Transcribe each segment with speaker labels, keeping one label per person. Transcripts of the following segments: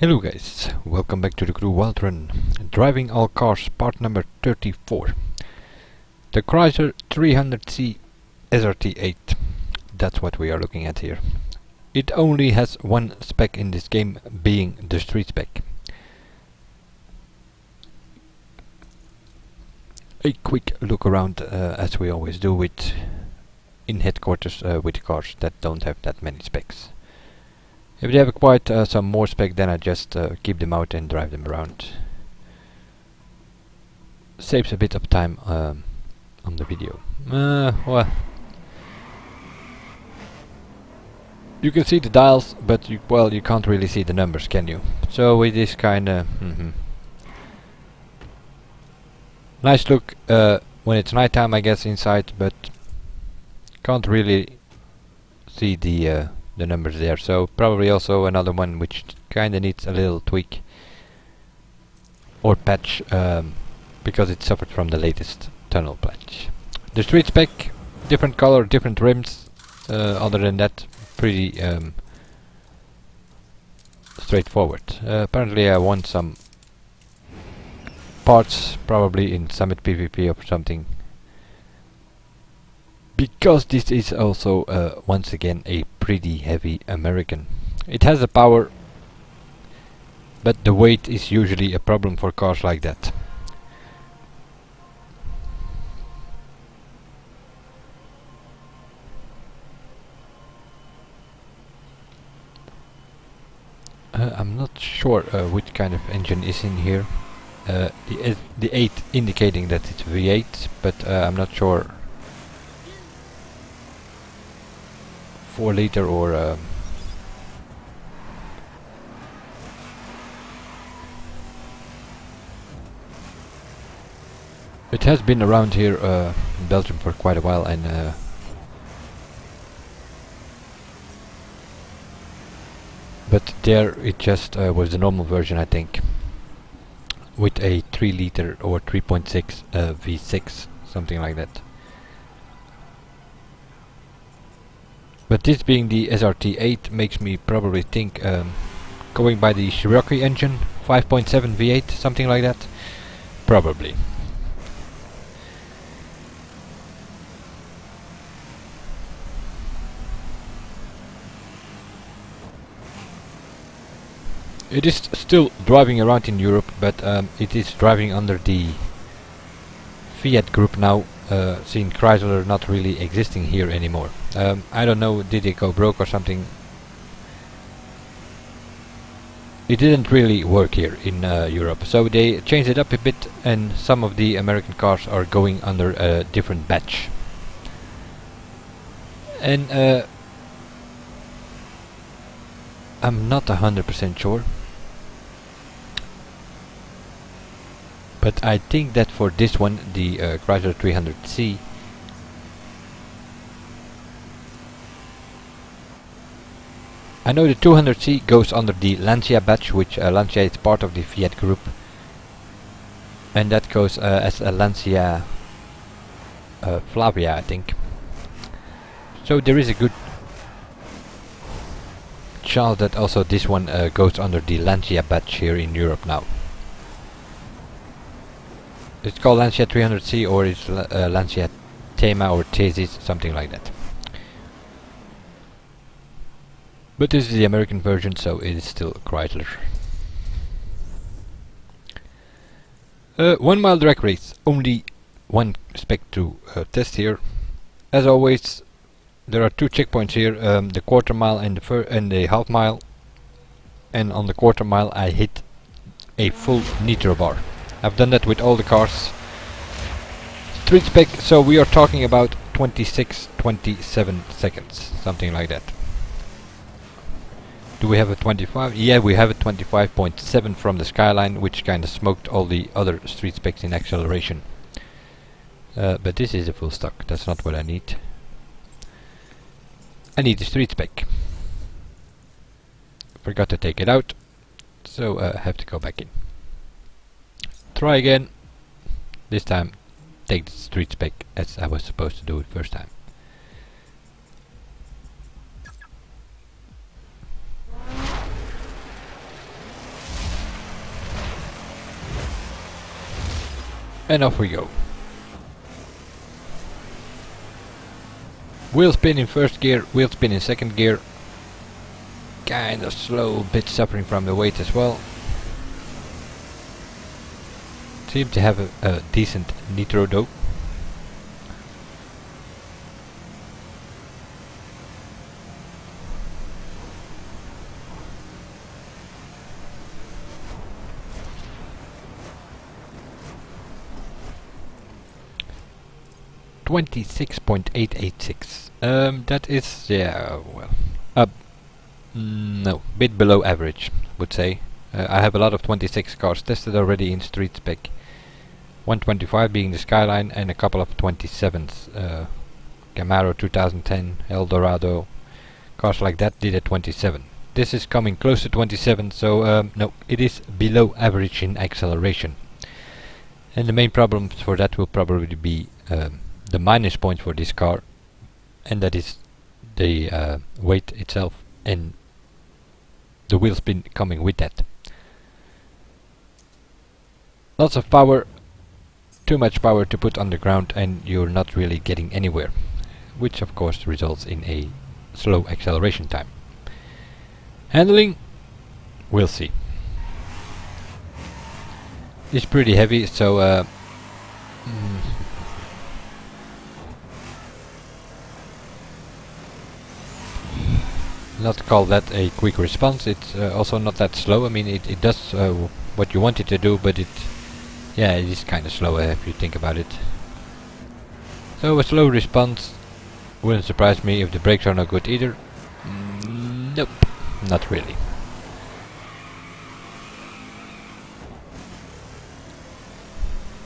Speaker 1: Hello guys, welcome back to the Crew Wild Run. Driving all cars, part number 34. The Chrysler 300C SRT-8. That's what we are looking at here. It only has one spec in this game, being the street spec. A quick look around, as we always do with in headquarters with cars that don't have that many specs. If they have quite some more spec, then I just keep them out and drive them around. Saves a bit of time on the video. Well, you can see the dials, but you can't really see the numbers, can you? So it is kinda nice look when it's nighttime, I guess, inside, but can't really see the numbers there. So probably also another one which kinda needs a little tweak or patch, because it suffered from the latest tunnel patch. The street spec, different color, different rims. Other than that, pretty straightforward. Apparently I won some parts, probably in Summit PvP or something, because this is also once again a pretty heavy American. It has the power, but the weight is usually a problem for cars like that. I'm not sure which kind of engine is in here. The 8 indicating that it's V8, but I'm not sure 4 liter or it has been around here in Belgium for quite a while, and but there it just was the normal version, I think, with a 3 liter or 3.6 V6, something like that. But this being the SRT-8 makes me probably think going by the Cherokee engine, 5.7 V8, something like that, probably. It is still driving around in Europe, but it is driving under the Fiat group now, seeing Chrysler not really existing here anymore. I don't know, did they go broke or something? It didn't really work here in Europe, so they changed it up a bit, and some of the American cars are going under a different badge. And I'm not 100% sure, but I think that for this one, the Chrysler 300C, I know the 200C goes under the Lancia badge, which Lancia is part of the Fiat group, and that goes as a Lancia Flavia, I think. So there is a good chance that also this one goes under the Lancia badge here in Europe now. It's called Lancia 300C, or it's Lancia Thema or Thesis, something like that. But this is the American version, so it is still Chrysler. 1 mile drag race, only one spec to test here. As always, there are 2 checkpoints here, the quarter mile and the half mile. And on the quarter mile I hit a full nitro bar. I've done that with all the cars. Street spec, so we are talking about 26-27 seconds, something like that. Do we have a 25? Yeah, we have a 25.7 from the Skyline, which kinda smoked all the other street specs in acceleration. But this is a full stock, that's not what I need. I need the street spec. Forgot to take it out, so I have to go back in. Try again. This time take the street spec as I was supposed to do it first time. And off we go. Wheel spin in first gear, wheel spin in second gear. Kind of slow, bit suffering from the weight as well. Seem to have a decent nitro though. .886. That is, yeah, well, no, bit below average, would say. I have a lot of 26 cars tested already in street spec. 125 being the Skyline and a couple of 27s. Camaro 2010, Eldorado, cars like that did a 27. This is coming close to 27, so no, it is below average in acceleration. And the main problems for that will probably be the minus point for this car, and that is the weight itself and the wheel spin coming with that. Lots of power, too much power to put on the ground, and you're not really getting anywhere, which of course results in a slow acceleration time. Handling, we'll see. It's pretty heavy, so not call that a quick response. It's also not that slow. I mean, it does what you want it to do, but it is kind of slow if you think about it. So a slow response wouldn't surprise me. If the brakes are not good either, nope, not really.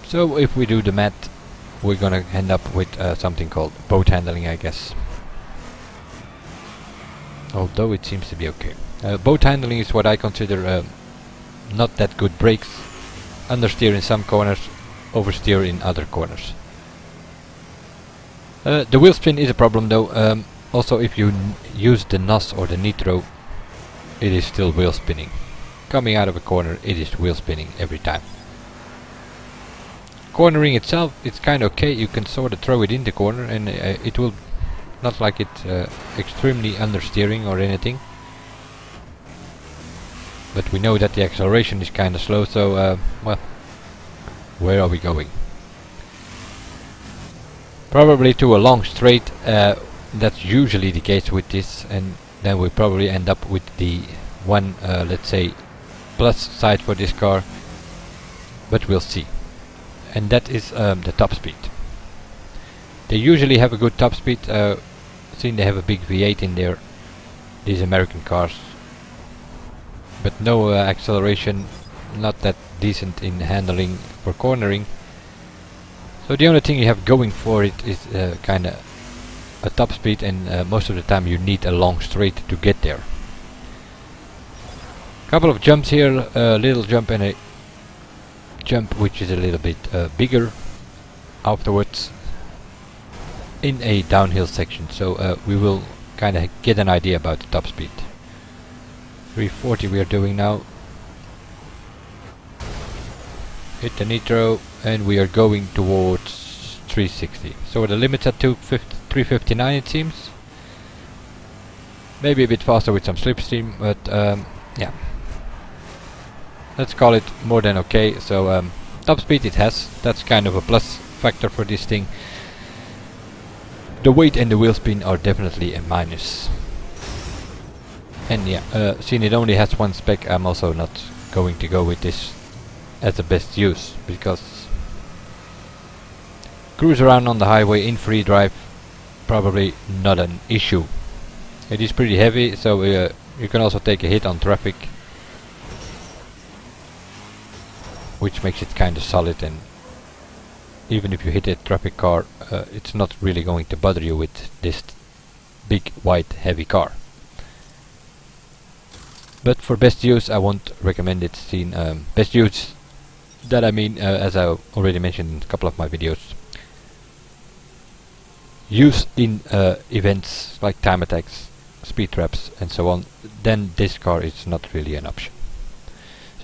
Speaker 1: So if we do the math, we're gonna end up with something called boat handling, I guess. Although it seems to be okay. Boat handling is what I consider not that good brakes. Understeer in some corners, oversteer in other corners. The wheel spin is a problem though. Also, if you use the NOS or the nitro, it is still wheel spinning. Coming out of a corner, it is wheel spinning every time. Cornering itself, it's kind of okay. You can sort of throw it in the corner and it will not like it's extremely understeering or anything. But we know that the acceleration is kind of slow, so well, where are we going? Probably to a long straight. That's usually the case with this, and then we probably end up with the one, let's say, plus side for this car. But we'll see. And that is the top speed. They usually have a good top speed. Seen they have a big V8 in there, these American cars, but no acceleration, not that decent in handling for cornering. So the only thing you have going for it is kind of a top speed, and most of the time you need a long straight to get there. Couple of jumps here, a little jump and a jump which is a little bit bigger afterwards in a downhill section, so we will kind of get an idea about the top speed. 340 we are doing now. Hit the nitro and we are going towards 360. So the limit's at 359 it seems. Maybe a bit faster with some slipstream, but yeah. Let's call it more than okay. So top speed it has. That's kind of a plus factor for this thing. The weight and the wheel spin are definitely a minus. And yeah, seeing it only has one spec, I'm also not going to go with this as the best use, because cruise around on the highway in free drive, probably not an issue. It is pretty heavy, so you can also take a hit on traffic, which makes it kind of solid, and even if you hit a traffic car, it's not really going to bother you with this big, white, heavy car. But for best use, I won't recommend it. Seen best use, that I mean, as I already mentioned in a couple of my videos, use in events like time attacks, speed traps, and so on. Then this car is not really an option.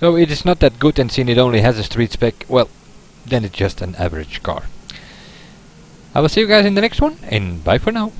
Speaker 1: So it is not that good, and seeing it only has a street spec, well, then it's just an average car. I will see you guys in the next one, and bye for now.